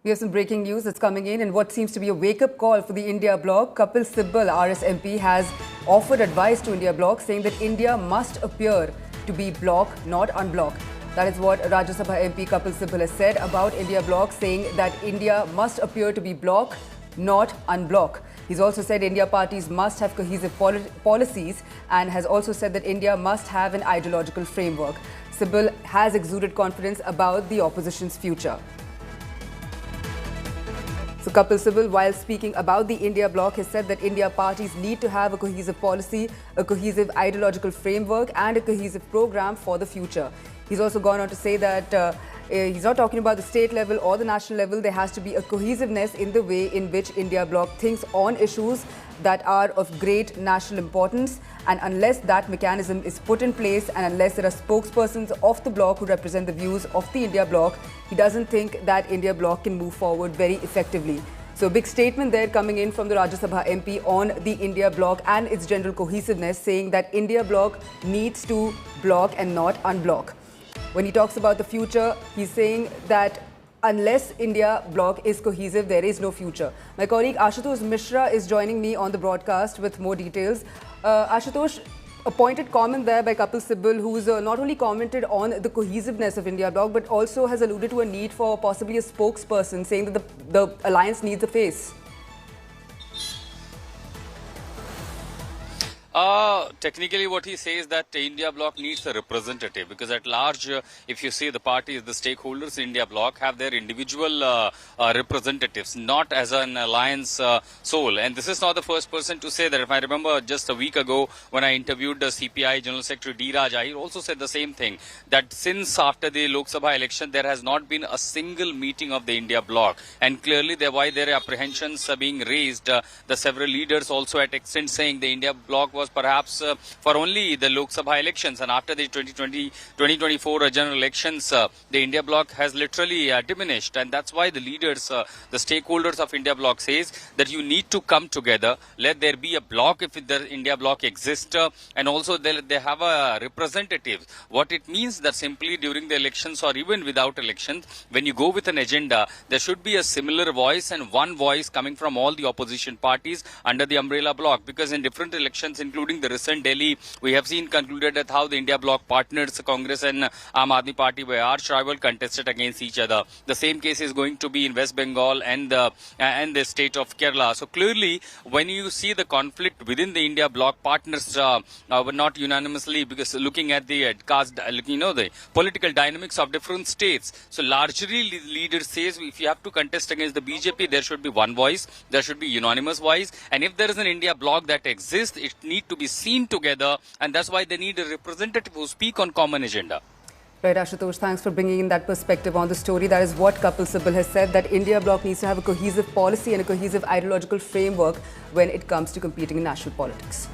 We have some breaking news that's coming in, and what seems to be a wake-up call for the India Bloc. Kapil Sibal, RS MP, has offered advice to India Bloc, saying that India must appear to be bloc, not unbloc. That is what Rajya Sabha MP Kapil Sibal has said about India Bloc, saying that India must appear to be bloc, not unbloc. He's also said India parties must have cohesive policies, and has also said that India must have an ideological framework. Sibal has exuded confidence about the opposition's future. So Kapil Sibal, while speaking about the India Bloc, has said that India parties need to have a cohesive policy, a cohesive ideological framework and a cohesive program for the future. He's also gone on to say that he's not talking about the state level or the national level. There has to be a cohesiveness in the way in which India Bloc thinks on issues that are of great national importance, and unless that mechanism is put in place and unless there are spokespersons of the bloc who represent the views of the India Bloc, he doesn't think that India Bloc can move forward very effectively. So a big statement there coming in from the Rajya Sabha MP on the India Bloc and its general cohesiveness, saying that India Bloc needs to bloc and not unbloc. When he talks about the future, he's saying that unless India Bloc is cohesive, there is no future. My colleague Ashutosh Mishra is joining me on the broadcast with more details. Ashutosh, a pointed comment there by Kapil Sibal, who's not only commented on the cohesiveness of India Bloc, but also has alluded to a need for possibly a spokesperson, saying that the alliance needs a face. Technically what he says that India Bloc needs a representative, because at large, if you see the parties, the stakeholders in India Bloc have their individual representatives, not as an alliance soul. And this is not the first person to say that. If I remember just a week ago when I interviewed the CPI General Secretary D. Rajya, he also said the same thing, that since after the Lok Sabha election, there has not been a single meeting of the India Bloc. And clearly why their apprehensions are being raised, the several leaders also at extent saying the India Bloc was perhaps for only the Lok Sabha elections, and after the 2024 general elections, the India Bloc has literally diminished. And that's why the leaders, the stakeholders of India Bloc says that you need to come together, let there be a bloc if the India Bloc exists, and also they have a representative. What it means that simply during the elections or even without elections, when you go with an agenda, there should be a similar voice and one voice coming from all the opposition parties under the umbrella bloc, because in different elections, including the recent Delhi, we have seen concluded that how the India Bloc partners, Congress and Aam Aadmi Party, were arch rival, contested against each other. The same case is going to be in West Bengal and the state of Kerala. So clearly, when you see the conflict within the India Bloc, partners were not unanimously, because looking at the the political dynamics of different states. So largely, leaders says if you have to contest against the BJP, there should be one voice, there should be unanimous voice, and if there is an India Bloc that exists, it needs to be seen together, and that's why they need a representative who speak on common agenda. Right, Ashutosh, thanks for bringing in that perspective on the story. That is what Kapil Sibal has said, that India Bloc needs to have a cohesive policy and a cohesive ideological framework when it comes to competing in national politics.